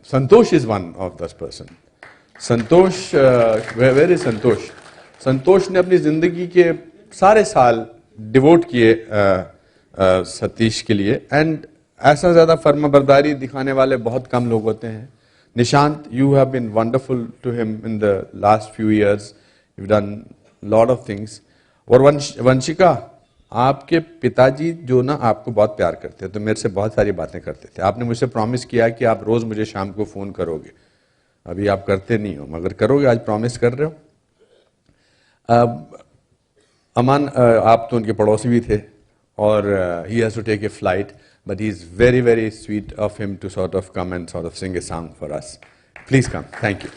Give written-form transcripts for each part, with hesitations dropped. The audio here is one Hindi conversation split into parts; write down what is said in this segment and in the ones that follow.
Santosh is one of those person. Santosh, where is संतोष? संतोष ने अपनी जिंदगी के सारे साल डिवोट किए सतीश के लिए, एंड ऐसा ज्यादा फर्माबरदारी दिखाने वाले बहुत कम लोग होते हैं. Nishant, you have been wonderful to him in the last few years. You've done lot of things. और वंशिका, आपके पिताजी जो ना आपको बहुत प्यार करते हैं, तो मेरे से बहुत सारी बातें करते थे. आपने मुझसे प्रॉमिस किया कि आप रोज मुझे शाम को फोन करोगे. अभी आप करते नहीं हो, मगर करोगे, आज प्रॉमिस कर रहे हो. अमान, आप तो उनके पड़ोसी भी थे, और he has to take a flight, but he is very, very sweet of him to sort of come and sort of sing a song for us. Please come. Thank you.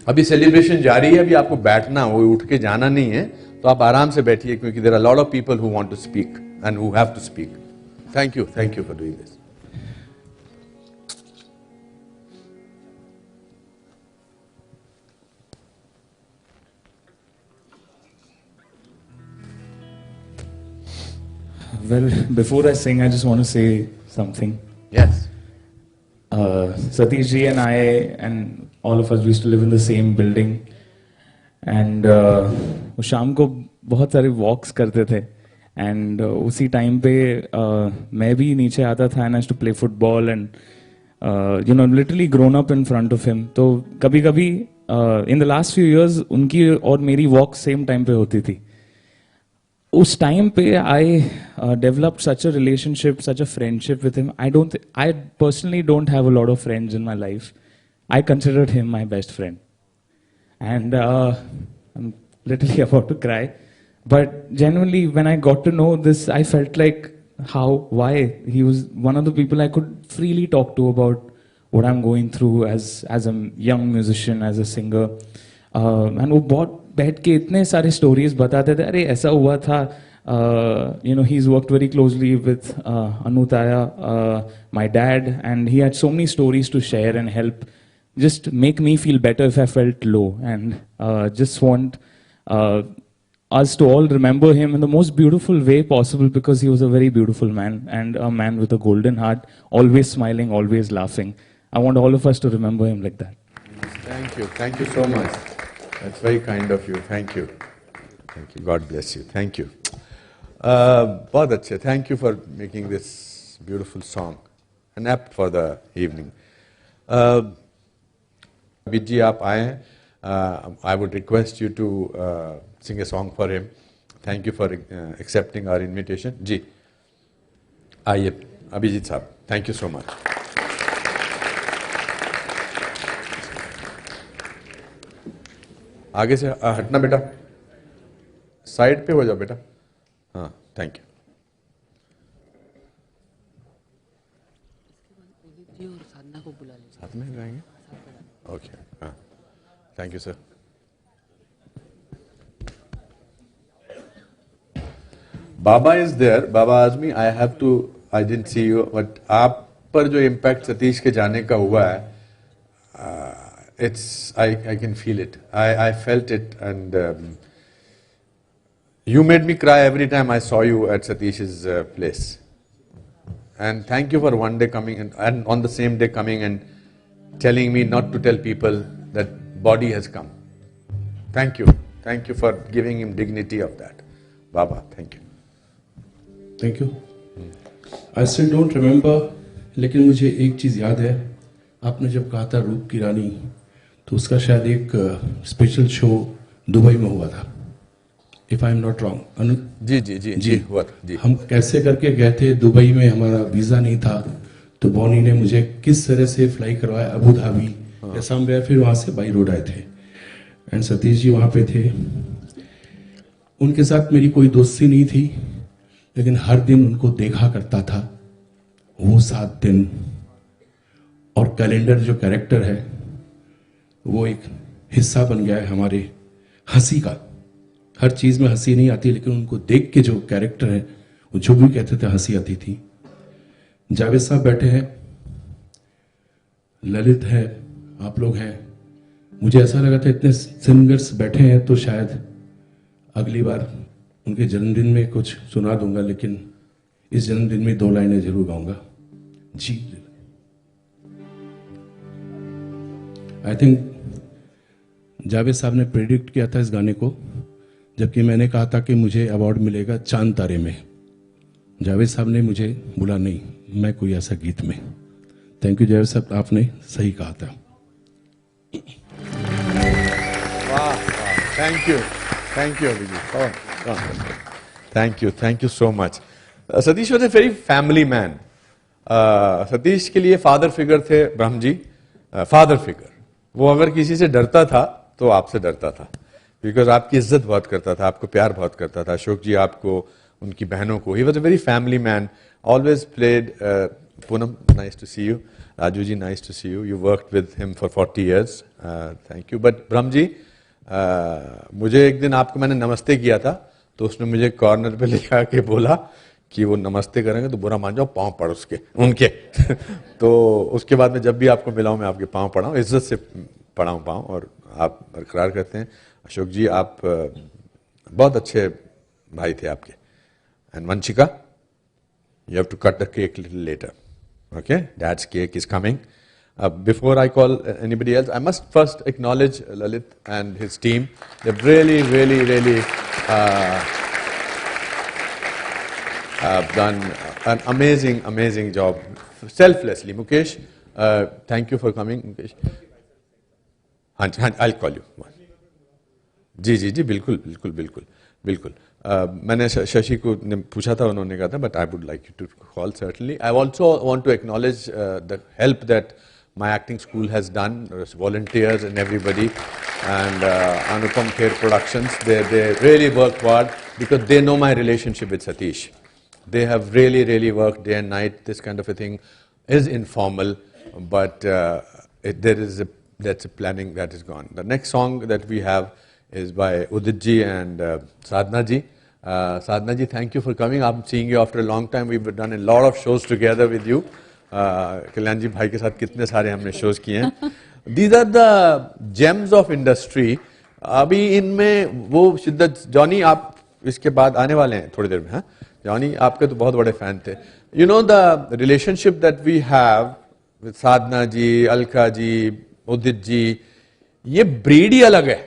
अभी सेलिब्रेशन जारी है, अभी आपको बैठना, वो उठ के जाना नहीं है, तो आप आराम से बैठिए, क्योंकि there are a lot of people who want to speak and who have to speak. Thank you for doing this. Well, before I sing, I just want to say something. Yes. Satish ji and I and all of us used to live in the same building. And वो शाम को बहुत सारे walks करते थे. And उसी time पे मैं भी नीचे आता था and I used to play football and literally grown up in front of him. तो कभी-कभी in the last few years उनकी और मेरी walk same time पे होती थी. उस टाइम पे I developed such a relationship, such a friendship with him. I personally don't have a lot of friends in my life. I considered him my best friend. And I'm literally about to cry. But genuinely, when I got to know this, I felt like why? He was one of the people I could freely talk to about what I'm going through as a young musician, as a singer. And वो बहुत बैठ के इतने सारे stories बताते थे. अरे ऐसा हुआ था. He's worked very closely with Anutaya, my dad, and he had so many stories to share and help just make me feel better if I felt low. And just want us to all remember him in the most beautiful way possible, because he was a very beautiful man and a man with a golden heart, always smiling, always laughing. I want all of us to remember him like that. Thank you so much. That's very kind of you. Thank you. God bless you. Thank you. बहुत अच्छे. Thank you for making this beautiful song and apt for the evening. Abid ji, आप आए हैं. I would request you to sing a song for him. Thank you for accepting our invitation. जी, आइए अभिजीत साहब. Thank you so much. आगे से हटना बेटा, साइड पे हो जाओ बेटा. हाँ, थैंक यू. साथ में गाएंगे. ओके. हाँ, thank you sir. Baba is there. Baba Azmi, I didn't see you, but आप पर जो इम्पैक्ट सतीश के जाने का हुआ है, I can feel it. I felt it, and you made me cry every time I saw you at Satish's place. And thank you for one day coming and on the same day coming and telling me not to tell people that body has come. Thank you. Thank you for giving him dignity of that. Baba, thank you. Thank you. I still don't remember, लेकिन मुझे एक चीज़ याद है. आपने जब कहा था रूप की रानी, तो उसका शायद एक स्पेशल शो दुबई में हुआ था, if I am not wrong. जी हुआ था जी. हम कैसे करके गए थे दुबई में, हमारा वीज़ा नहीं था, तो बॉनी ने मुझे किस तरह से फ्लाई करवाया अबू धाबी या समवेयर, फिर वहाँ से बाई रोड आए थे. एंड सतीश जी वहाँ पे थे. उनके साथ मेरी कोई दोस्ती नहीं थी, लेकिन हर दिन उनको देखा करता था. वो 7 दिन और कैलेंडर जो कैरेक्टर है, वो एक हिस्सा बन गया है हमारे हंसी का. हर चीज़ में हंसी नहीं आती, लेकिन उनको देख के जो कैरेक्टर है, वो जो भी कहते थे हंसी आती थी. जावेद साहब बैठे हैं, ललित है, आप लोग हैं. मुझे ऐसा लगा था इतने सिंगर्स बैठे हैं तो शायद अगली बार उनके जन्मदिन में कुछ सुना दूंगा, लेकिन इस जन्मदिन में 2 लाइनें जरूर गाऊंगा। जी, आई थिंक जावेद साहब ने प्रेडिक्ट किया था इस गाने को, जबकि मैंने कहा था कि मुझे अवार्ड मिलेगा चांद तारे में। जावेद साहब ने मुझे बोला नहीं, मैं कोई ऐसा गीत में। थैंक यू जावेद साहब, आपने सही कहा था। वाह, thank you Abhijit, thank you so much. Satish was a very family man. Satish के लिए फादर फिगर थे ब्रह्म जी, फादर फिगर। वो अगर किसी से डरता था तो आपसे डरता था, बिकॉज आपकी इज्जत बहुत करता था, आपको प्यार बहुत करता था। अशोक जी आपको, उनकी बहनों को। He was a very family man, always played. Poonam, nice to see you. Raju ji, nice to see you. You worked with him for 40 years, thank you. But Brahm ji, मुझे एक दिन आपको मैंने नमस्ते किया था, तो उसने मुझे कॉर्नर पे लेकर के बोला कि वो नमस्ते करेंगे तो बुरा मान जाओ, पाँव पड़ उसके उनके तो उसके बाद में जब भी आपको मिला हूं, मैं आपके पाँव पड़ा हूँ, इज्जत से पड़ा हूँ पाँव, और आप बरकरार करते हैं। अशोक जी, आप बहुत अच्छे भाई थे आपके। And Vanshika, you have to cut the cake little later, okay? Dad's cake is coming. Before I call anybody else, I must first acknowledge Lalit and his team. They've really done an amazing job, selflessly. Mukesh, thank you for coming, Mukesh. हाँ, I'll call you. जी, बिल्कुल. मैंने शशि को पूछा था, उन्होंने कहा था, but I would like you to call certainly. I also want to acknowledge the help that my acting school has done, volunteers and everybody, and Anupam Kher Productions. They really work hard because they know my relationship with Satish. They have really worked day and night. This kind of a thing is informal, but that's a planning that is gone. The next song that we have is by Udit ji and Sadhna ji. Sadhna ji, thank you for coming. I'm seeing you after a long time. We've done a lot of shows together with you. कल्याण जी भाई के साथ कितने सारे हमने शोज किए हैं. These are the gems of industry. अभी इनमें वो शिद्दत, जॉनी आप इसके बाद आने वाले हैं थोड़ी देर में. हाँ, जॉनी आपके तो बहुत बड़े फैन थे. You know the relationship that we have with साधना जी, अलका जी, उदित जी, ये ब्रीड ही अलग है.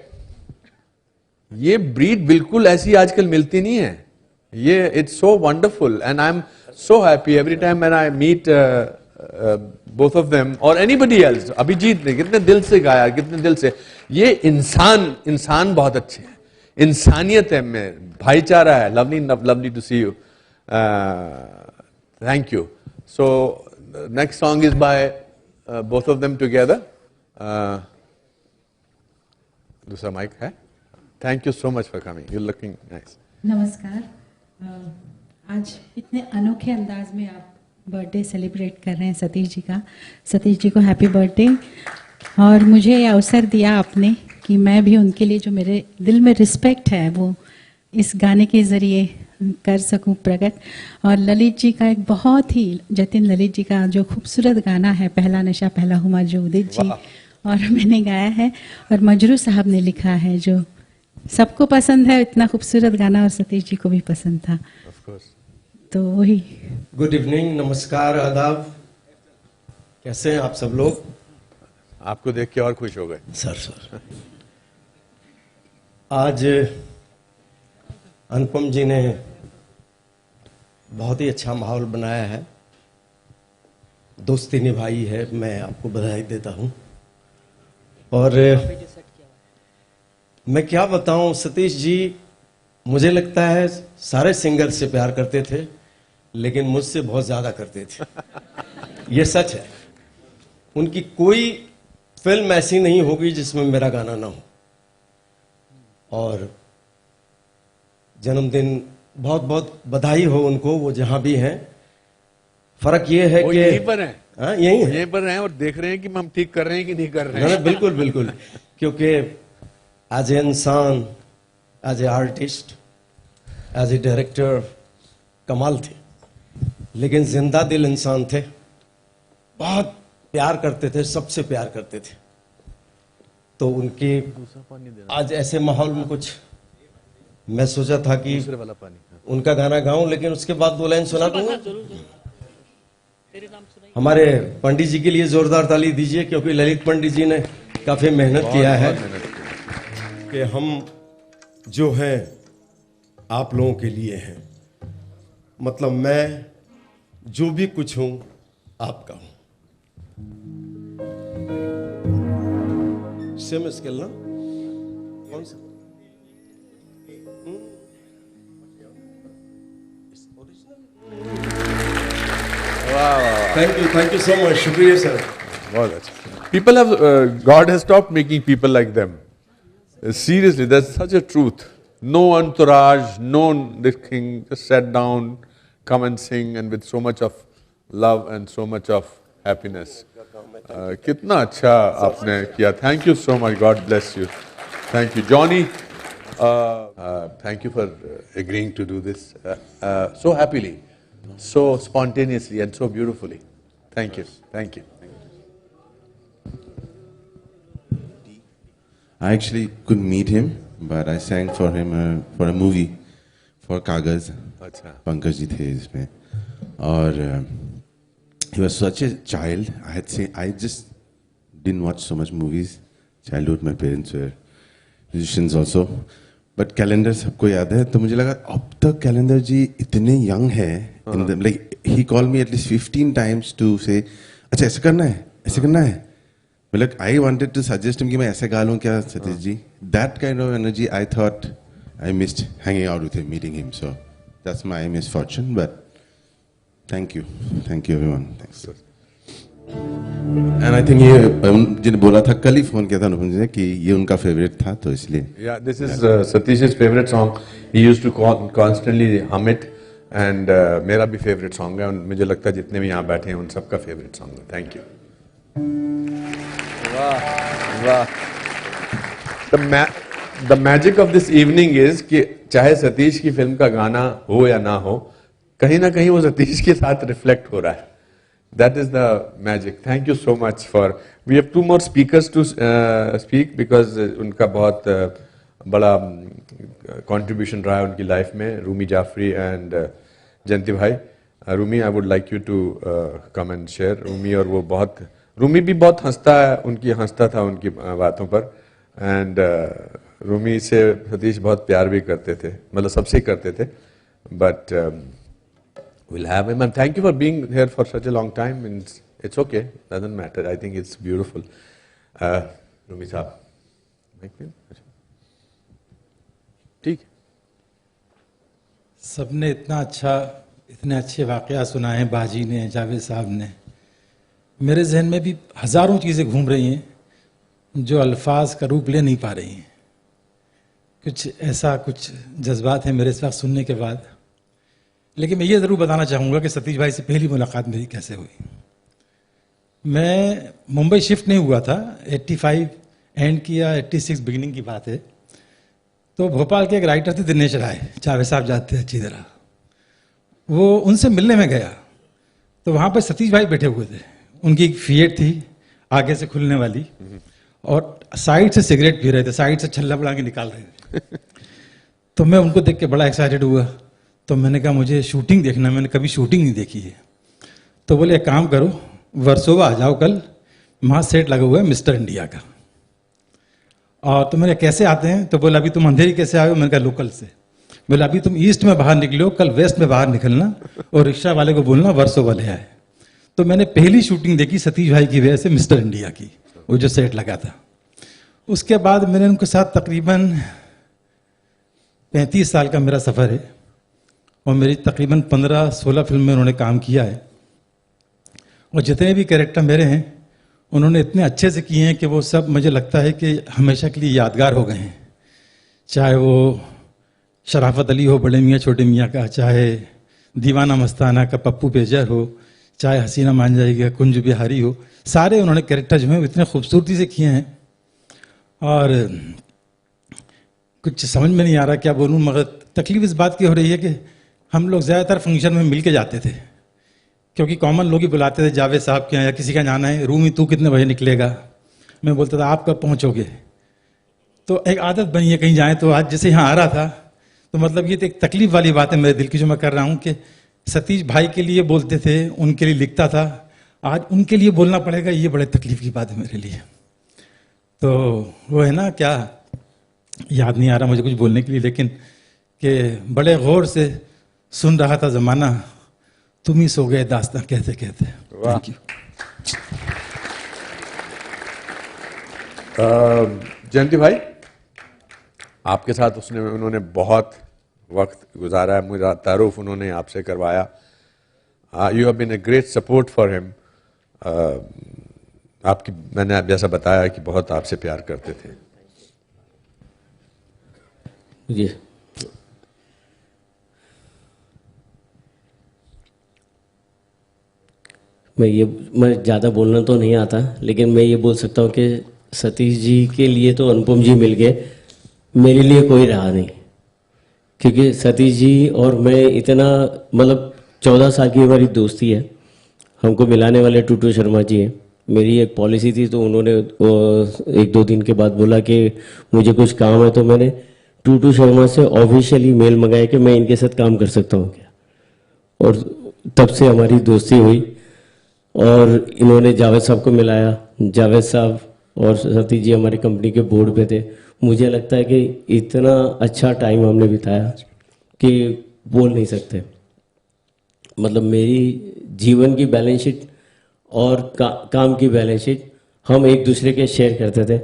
ये ब्रीड बिल्कुल ऐसी आजकल मिलती नहीं है. ये it's so wonderful and I'm so happy every time when I meet both of them or anybody else. Abhijit ने कितने दिल से गाया, कितने दिल से. ये इंसान बहुत अच्छे हैं, इंसानियत है में, भाईचारा है. lovely to see you. Thank you. So next song is by both of them together. दूसरा माइक है. Thank you so much for coming. You're looking nice. नमस्कार. आज इतने अनोखे अंदाज में आप बर्थडे सेलिब्रेट कर रहे हैं सतीश जी का. सतीश जी को हैप्पी बर्थडे. और मुझे ये अवसर दिया आपने कि मैं भी उनके लिए जो मेरे दिल में रिस्पेक्ट है वो इस गाने के ज़रिए कर सकूं प्रकट. और ललित जी का एक बहुत ही, जतिन ललित जी का जो खूबसूरत गाना है पहला नशा पहला हुआ, जो उदित जी और मैंने गाया है, और मजरू साहब ने लिखा है, जो सबको पसंद है. इतना खूबसूरत गाना और सतीश जी को भी पसंद था. तो वही. गुड इवनिंग, नमस्कार, आदाब. कैसे हैं आप सब लोग? आपको देख के और खुश हो गए. सर आज अनुपम जी ने बहुत ही अच्छा माहौल बनाया है, दोस्ती निभाई है. मैं आपको बधाई देता हूं. और मैं क्या बताऊं, सतीश जी मुझे लगता है सारे सिंगर से प्यार करते थे, लेकिन मुझसे बहुत ज्यादा करते थे. ये सच है. उनकी कोई फिल्म ऐसी नहीं होगी जिसमें मेरा गाना ना हो. और जन्मदिन बहुत बहुत बधाई हो उनको, वो जहां भी हैं. फर्क ये है कि यहीं पर हैं. हाँ, यहीं पर हैं और देख रहे हैं कि हम ठीक कर रहे हैं कि नहीं कर रहे हैं. बिल्कुल. क्योंकि एज ए इंसान, as a artist, as a director कमाल थे, लेकिन जिंदा दिल इंसान थे. बहुत प्यार करते थे, सबसे प्यार करते थे. तो उनके आज ऐसे माहौल में कुछ मैं सोचा था कि दूसरे वाला पानी. उनका गाना गाऊं, लेकिन उसके बाद 2 लाइन सुना दूंगा। हमारे पंडित जी के लिए जोरदार ताली दीजिए, क्योंकि ललित पंडित जी ने काफी मेहनत किया है कि हम जो हैं आप लोगों के लिए हैं। मतलब मैं जो भी कुछ हूं आपका हूं। सेम स्केल ना, कौन सा? थैंक यू सो मच, शुक्रिया सर। बहुत अच्छा। People have, God has stopped making people like them. Seriously, that's such a truth. No entourage, no this thing, just sat down, come and sing, and with so much of love and so much of happiness. कितना अच्छा आपने किया. Thank you so much. God bless you. Thank you, Johnny. Thank you for agreeing to do this so happily, so spontaneously, and so beautifully. Thank you. Thank you. I actually couldn't meet him, but I sang for him for a movie for Kagaz. अच्छा. पंकज जी थे इसमें, और he was such a child. I just didn't watch so much movies. Childhood, my parents were musicians also. But Calendar सबको याद है, तो मुझे लगा अब तक Calendar जी इतने young है. Like he called me at least 15 times to say, अच्छा ऐसे करना है, ऐसे करना है. Like I wanted to suggest him कि मैं ऐसे गा लूं क्या Satish ji. That kind of energy I thought I missed hanging out with him, meeting him. So that's my misfortune. But thank you everyone. Thanks. And I think ये जिन्हें बोला था कल ही फोन किया था अनुपम जी ने कि ये उनका फेवरेट था, तो इसलिए. Yeah, this is Satish's favorite song. He used to constantly hum it, and मेरा भी favorite song है, और मुझे लगता है जितने भी यहाँ बैठे हैं उन सबका favorite song है. Thank you. वाह. The magic of this evening is कि चाहे सतीश की फिल्म का गाना हो या ना हो, कहीं ना कहीं वो सतीश के साथ रिफ्लेक्ट हो रहा है. That is the magic. Thank you so much for. We have 2 more speakers to speak because उनका बहुत बड़ा contribution रहा है उनकी लाइफ में. रूमी जाफरी and जयंती भाई. Rumi, I would like you to come and share. Rumi भी बहुत हंसता था उनकी बातों पर, एंड रूमी से सतीश बहुत प्यार भी करते थे, मतलब सबसे करते थे. But we'll have him, and thank you for being here for such a long time. And it's okay, doesn't matter. I think it's beautiful. Rumi साहब, ठीक. सबने इतने अच्छे वाकया सुनाए हैं, बाजी ने, जावेद साहब ने. मेरे जहन में भी हजारों चीज़ें घूम रही हैं जो अल्फाज का रूप ले नहीं पा रही हैं. कुछ जज्बात हैं मेरे इस वक्त सुनने के बाद. लेकिन मैं ये ज़रूर बताना चाहूँगा कि सतीश भाई से पहली मुलाकात मेरी कैसे हुई. मैं मुंबई शिफ्ट नहीं हुआ था, 85 एंड की या 86 बिगिनिंग की बात है. तो भोपाल के एक राइटर थे दिनेश राय, जावेद साहब जानते हैं अच्छी तरह. वो उनसे मिलने में गया तो वहाँ पर सतीश भाई बैठे हुए थे. उनकी एक फिएट थी आगे से खुलने वाली, और साइड से सिगरेट पी रहे थे, साइड से छल्ला बना के निकाल रहे थे. तो मैं उनको देख के बड़ा एक्साइटेड हुआ. तो मैंने कहा मुझे शूटिंग देखना, मैंने कभी शूटिंग नहीं देखी है. तो बोले एक काम करो, वर्सोवा आ जाओ कल, वहाँ सेट लगा हुआ है मिस्टर इंडिया का. और तो मैंने कैसे आते हैं, तो बोला अभी तुम अंधेरी कैसे आए हो. मैंने कहा लोकल से. बोला अभी तुम ईस्ट में बाहर निकलो, कल वेस्ट में बाहर निकलना, और रिक्शा वाले को बोलना वर्सोवा ले आए. तो मैंने पहली शूटिंग देखी सतीश भाई की वजह से मिस्टर इंडिया की, वो जो सेट लगा था. उसके बाद मैंने उनके साथ तकरीबन 35 साल का मेरा सफ़र है, और मेरी तकरीबन 15-16 फिल्म में उन्होंने काम किया है. और जितने भी कैरेक्टर मेरे हैं उन्होंने इतने अच्छे से किए हैं कि वो सब मुझे लगता है कि हमेशा के लिए यादगार हो गए हैं. चाहे वो शराफत अली हो बड़े मियाँ छोटे मियाँ का, चाहे दीवाना मस्ताना का पप्पू पेजर हो, चाहे हसीना मांझाई का कुंज बिहारी हो. सारे उन्होंने कैरेक्टर जो हैं इतने खूबसूरती से किए हैं, और कुछ समझ में नहीं आ रहा क्या बोलूँ. मगर तकलीफ इस बात की हो रही है कि हम लोग ज़्यादातर फंक्शन में मिल के जाते थे, क्योंकि कॉमन लोग ही बुलाते थे जावेद साहब के यहाँ, या किसी का जाना है, रूमी तू कितने बजे निकलेगा. मैं बोलता था आप कब पहुँचोगे. तो एक आदत बनी है कहीं जाएँ तो. आज जैसे यहाँ आ रहा था तो मतलब ये तो एक तकलीफ वाली बात है मेरे दिल की जो मैं कर रहा हूं कि सतीश भाई के लिए बोलते थे, उनके लिए लिखता था, आज उनके लिए बोलना पड़ेगा, ये बड़े तकलीफ की बात है मेरे लिए। तो वो है ना, क्या याद नहीं आ रहा मुझे कुछ बोलने के लिए, लेकिन कि बड़े गौर से सुन रहा था जमाना, तुम ही सो गए दास्तां कहते कहते। Thank you. जयंती भाई, आपके साथ उन्होंने बहुत वक्त गुजारा है, मुझे तारुफ उन्होंने आपसे करवाया। You have been a great support for him. आपकी, मैंने जैसा बताया कि बहुत आपसे प्यार करते थे। जी, मैं ज़्यादा बोलना तो नहीं आता, लेकिन मैं ये बोल सकता हूँ कि सतीश जी के लिए तो अनुपम जी मिल गए, मेरे लिए कोई रहा नहीं। क्योंकि सतीश जी और मैं इतना, मतलब 14 साल की हमारी दोस्ती है। हमको मिलाने वाले टूटू शर्मा जी हैं। मेरी एक पॉलिसी थी, तो उन्होंने 1-2 दिन के बाद बोला कि मुझे कुछ काम है, तो मैंने टूटू शर्मा से ऑफिशियली मेल मंगाया कि मैं इनके साथ काम कर सकता हूँ क्या, और तब से हमारी दोस्ती हुई। और इन्होंने जावेद साहब को मिलाया। जावेद साहब और सतीश जी हमारी कंपनी के बोर्ड पे थे। मुझे लगता है कि इतना अच्छा टाइम हमने बिताया कि बोल नहीं सकते। मतलब मेरी जीवन की बैलेंस शीट और काम की बैलेंस शीट हम एक दूसरे के शेयर करते थे।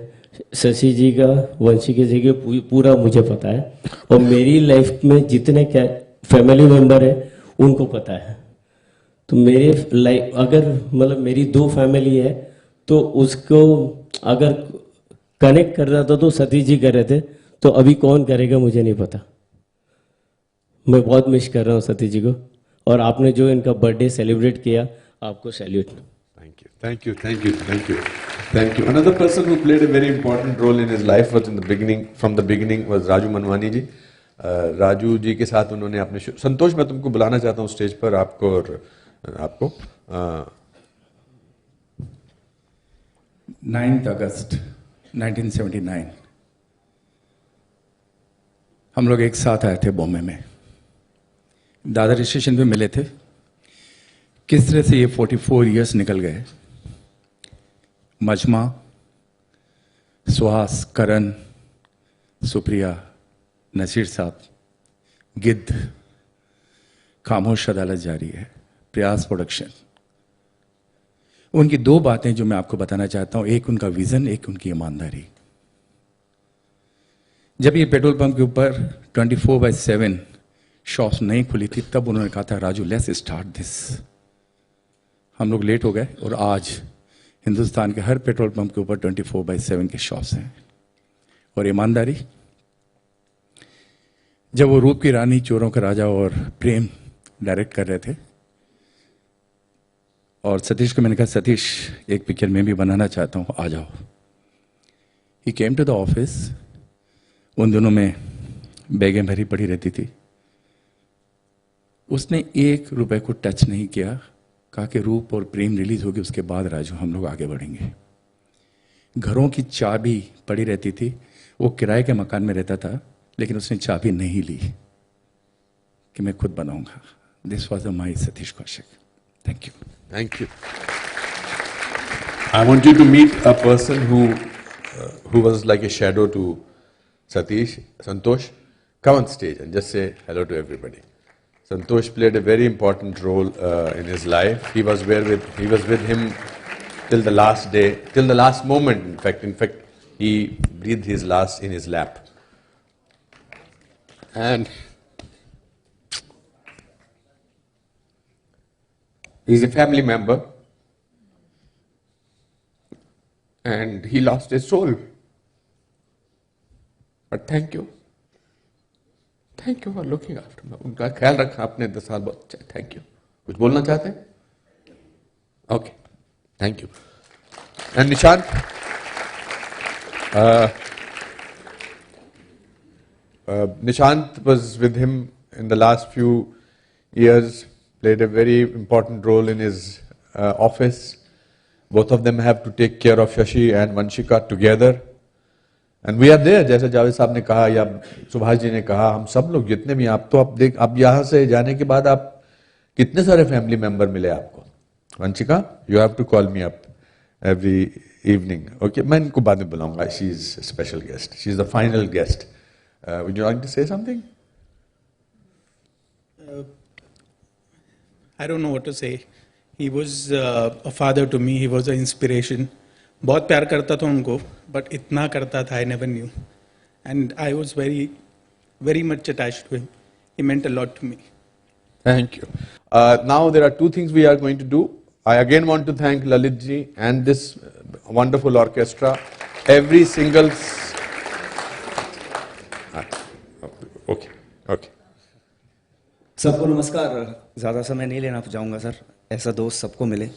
शशि जी का, वंशिका जी का पूरा मुझे पता है, और मेरी लाइफ में जितने फैमिली मेंबर है उनको पता है। तो मेरे लाइफ, अगर मतलब मेरी 2 फैमिली है, तो उसको अगर कनेक्ट कर रहा था तो सतीश जी कर रहे थे, तो अभी कौन करेगा मुझे नहीं पता। मैं बहुत मिस कर रहा हूँ सतीश जी को, और आपने जो इनका बर्थडे सेलिब्रेट किया, आपको salute. Thank you, thank you, thank you, thank you, thank you. Another person who played a very important role in his life was in the beginning, from the beginning, was Raju Manwani ji. Raju ji के साथ उन्होंने अपने संतोष, मैं तुमको बुलाना चाहता हूँ स्टेज पर, आपको और आपको। 9 अगस्त 1979 हम लोग एक साथ आए थे बॉम्बे में, दादर स्टेशन पे मिले थे। किस तरह से ये 44 इयर्स निकल गए। मजमा, सुहास, करण, सुप्रिया, नसीर साहब, गिद्ध, खामोश अदालत जारी है, प्रयास प्रोडक्शन। उनकी 2 बातें जो मैं आपको बताना चाहता हूं, एक उनका विजन, एक उनकी ईमानदारी। जब ये पेट्रोल पंप के ऊपर 24/7 शॉप्स नहीं खुली थी, तब उन्होंने कहा था, राजू लेट्स स्टार्ट दिस। हम लोग लेट हो गए, और आज हिंदुस्तान के हर पेट्रोल पंप के ऊपर 24/7 के शॉप्स हैं। और ईमानदारी, जब वो रूप की रानी, चोरों का राजा और प्रेम डायरेक्ट कर रहे थे, और सतीश को मैंने कहा, सतीश एक पिक्चर मैं भी बनाना चाहता हूँ, आ जाओ। ही केम टू द ऑफिस। उन दिनों में बैगें भरी पड़ी रहती थी। उसने 1 रुपए को टच नहीं किया। कहा कि रूप और प्रेम रिलीज होगी, उसके बाद राजू हम लोग आगे बढ़ेंगे। घरों की चाबी पड़ी रहती थी। वो किराए के मकान में रहता था, लेकिन उसने चाबी नहीं ली कि मैं खुद बनाऊंगा। This was the my Satish Kaushik. Thank you. Thank you. I want you to meet a person who was like a shadow to Satish, Santosh. Come on stage and just say hello to everybody. Santosh played a very important role in his life. He was with him till the last day, till the last moment. In fact, he breathed his last in his lap. And he's a family member, and he lost his soul. But thank you for looking after me. उनका ख्याल रखा आपने 10 साल, बहुत अच्छा। Thank you. कुछ बोलना चाहते हैं? Okay, thank you. And Nishant, Nishant was with him in the last few years. Played a very important role in his office. Both of them have to take care of Shashi and Vanshika together. And we are there, जैसे जावेद साहब ने कहा या सुभाष जी ने कहा, हम सब लोग जितने भी, आप तो आप यहाँ से जाने के बाद आप कितने सारे फैमिली मेंबर मिले आपको. Vanshika, you have to call me up every evening. Okay, मैं इनको बाद में बुलाऊंगा. She is special guest, she is the final guest. Would you like to say something? I don't know what to say. He was a father to me. He was an inspiration. बहुत प्यार करता था उनको, but इतना करता था I never knew. And I was very, very much attached to him. He meant a lot to me. Thank you. Now there are two things we are going to do. I again want to thank Lalit ji and this wonderful orchestra. Every single. Okay. Okay. सबको नमस्कार. ज़्यादा समय नहीं लेना चाहूँगा सर. ऐसा दोस्त सबको मिले.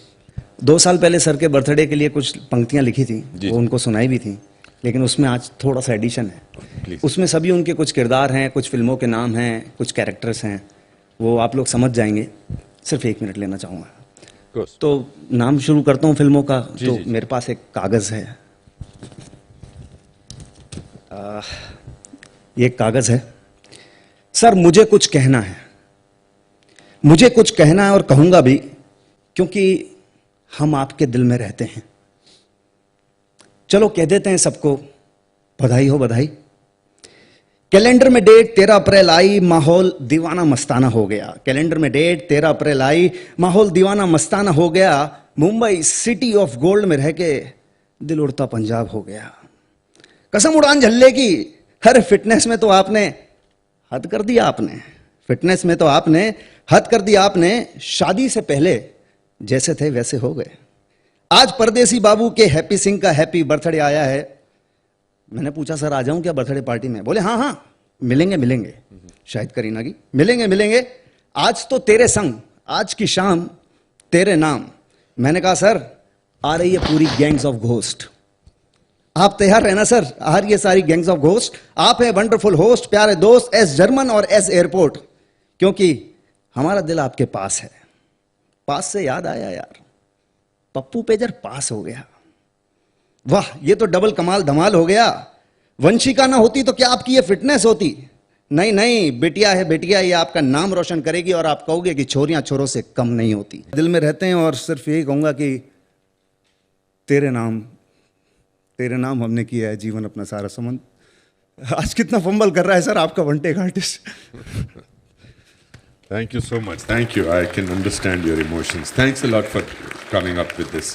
2 साल पहले सर के बर्थडे के लिए कुछ पंक्तियाँ लिखी थी, वो उनको सुनाई भी थी, लेकिन उसमें आज थोड़ा सा एडिशन है. उसमें सभी उनके कुछ किरदार हैं, कुछ फिल्मों के नाम हैं, कुछ कैरेक्टर्स हैं, वो आप लोग समझ जाएंगे. सिर्फ 1 मिनट लेना चाहूँगा. तो नाम शुरू करता हूँ फिल्मों का. तो मेरे पास एक कागज़ है. ये एक कागज़ है. सर मुझे कुछ कहना है, मुझे कुछ कहना है और कहूंगा भी, क्योंकि हम आपके दिल में रहते हैं. चलो कह देते हैं सबको बधाई हो बधाई. कैलेंडर में डेट 13 अप्रैल आई, माहौल दीवाना मस्ताना हो गया. कैलेंडर में डेट 13 अप्रैल आई, माहौल दीवाना मस्ताना हो गया. मुंबई सिटी ऑफ गोल्ड में रह के दिल उड़ता पंजाब हो गया. कसम उड़ान झल्ले की. हर फिटनेस में तो आपने हद कर दिया. आपने फिटनेस में तो आपने हद कर दिया. आपने शादी से पहले जैसे थे वैसे हो गए. आज परदेसी बाबू के हैप्पी सिंह का हैप्पी बर्थडे आया है. मैंने पूछा सर आ जाऊं क्या बर्थडे पार्टी में? बोले हाँ हाँ मिलेंगे मिलेंगे. शाहिद करीना की मिलेंगे मिलेंगे. आज तो तेरे संग, आज की शाम तेरे नाम. मैंने कहा सर आ रही है पूरी गैंग्स ऑफ घोस्ट. आप तैयार रहना सर, आ रही है सारी गैंग्स ऑफ घोस्ट. आप है वंडरफुल होस्ट, प्यारे दोस्त, एस जर्मन और एस एयरपोर्ट. क्योंकि हमारा दिल आपके पास है. पास से याद आया यार, पप्पू पेजर पास हो गया. वाह ये तो डबल कमाल धमाल हो गया. वंशिका ना होती तो क्या आपकी ये फिटनेस होती? नहीं नहीं, बिटिया है बिटिया, ये आपका नाम रोशन करेगी और आप कहोगे कि छोरियां छोरों से कम नहीं होती. दिल में रहते हैं और सिर्फ यही कहूंगा कि तेरे नाम हमने किया है जीवन अपना सारा संबंध. आज कितना फंबल कर रहा है सर आपका one take artist. Thank you so much. Thank you. I can understand your emotions. Thanks a lot for coming up with this.